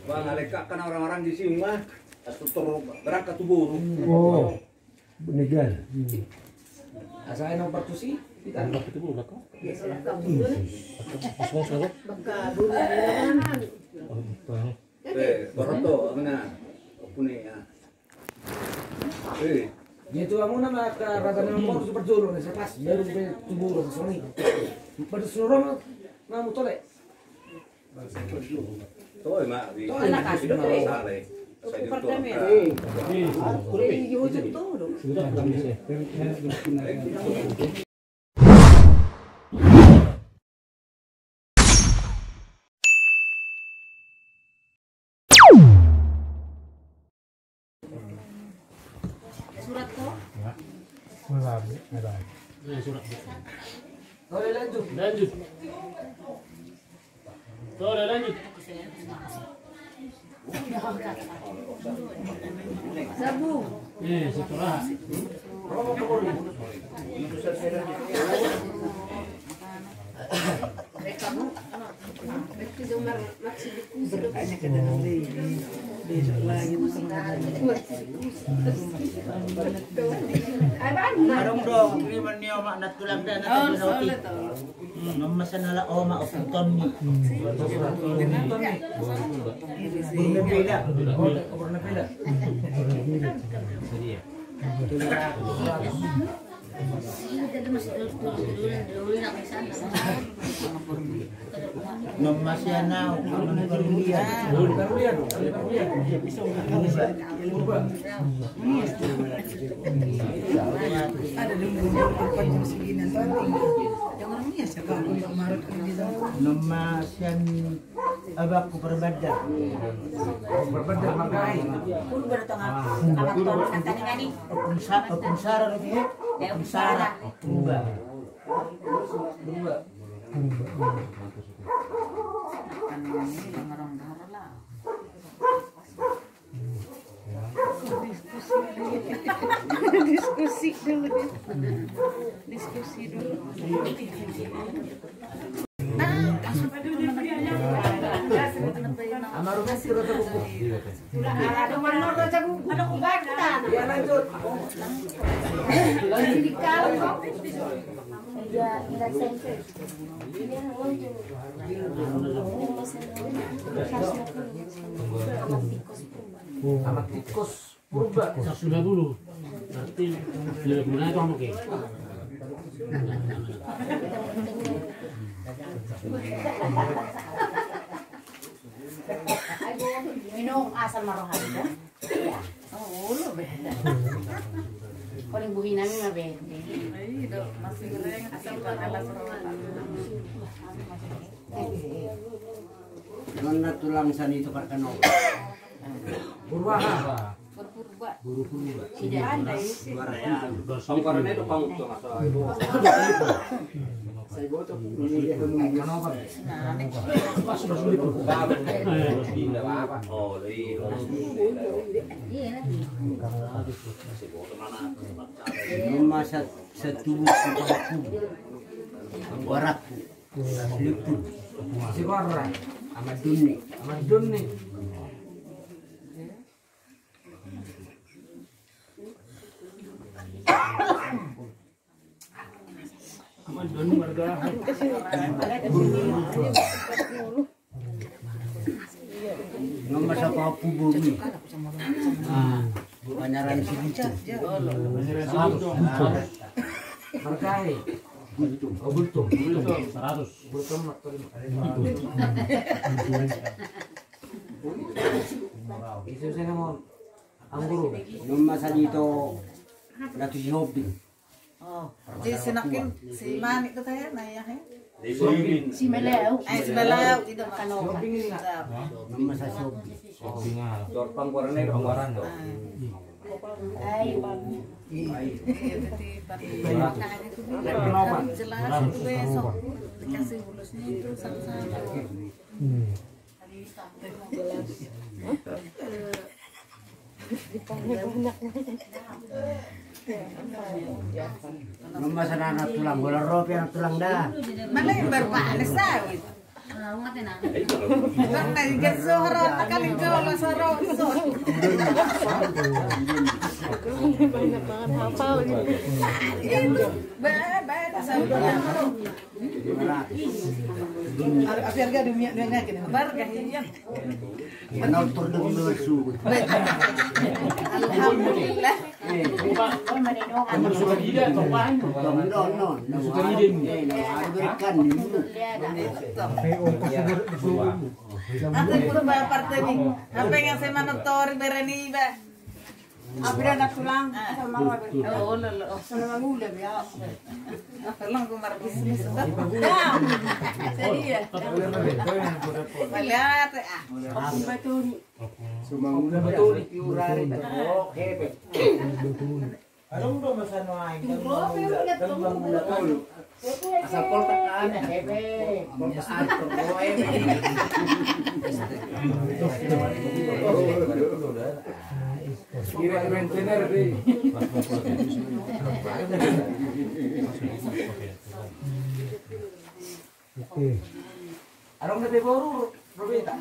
Bang, aleka kan orang-orang di sini mah berangkat tuh burung. Oh, benegan. Asalnya nomor tuh sih. Kita nomor itu bukan kok. Boroto, mana? Punya ya. Gitu kamu nama ke rata nomor super juru nih sepas baru tubur sini. Pada seluruh namu tole. Tuh mak. Tuh enak kasih dong. Surat kok? Malam, ada. Surat. Boleh lanjut. Lanjut. Boleh lanjut. Sabu. Setelah. Marong dong, kiriman niyo makna tulang dan atau roti. Memasan ala oma ofuton ni. Berbeda. Berbeda. Memasiana menurunkan. Ada di jam segini yang orangnya siapa yang marut di sana. Memasian abakku berbeda. Berbeda makai. Pun bertengah alat tuan katanya nih. Punsara lagi ya. Punsara. Berubah. Diskusi dulu. Diskusi dulu. Amaru kasih rota buku. Ada mana rota buku? Ada kubatan. Ya lanjut. Lagi di kalau. Ya, tidak sense. Amat tikus berubah. 150. Berarti lebih gimana itu oke. Minum asal marohan ya. Oh, lu beda. Kalau yang buhinan mah beda. Iya, masih goreng asal alas marohan. Nona tulang sani itu karena Berubah. Berpurba. Tidak ada isi. Songkornya itu kamu tuh masalah itu. Saya butuh ini dia Kenapa? Pas sudah itu. apa? Oh, iya. Iya. memasak setubuh aku warakku liput Si Barra. sama Duni. Sama Duni. Sama Doni warga. Ngemasak apa bumi? Panyaran segitu. Markai. Buntung. Oh, Bultung. 100. Bultung. Isu saya mau anggur. Ngemasak itu ratu si hobi. Oh, jadi sinakin si Manik itu saya nayahnya. Si Meleu. Si Meleu itu makan Shopping ini enggak? Ngemasak si hobi. Dorpang warnanya orang tuh. Ayo, Bang. Iya, Kenapa? jelas itu besok dikasih bulusnya itu sama-sama. Ngemasak anak tulang, bola ropi anak tulang dah. Mana yang baru panas tahu itu. Banyak banget hafal gitu. Itu harga dunia gini. Alhamdulillah. Suka tidak topan. Suka idin. Nanti puro ba parte ni. Apa yang saya manotori berani ba? Abra na kulang sama mga Oo, lolo. sama mga ulam ya. Lang ko marbisnis. Jadi ya. Malat ah. Sumanguna betul piurari oh hepe. Anong do masano ay? Asal pol tekan hepe. Pol tekan oh hepe. Kira rentener deh. Oke. Arong na baru, Robita.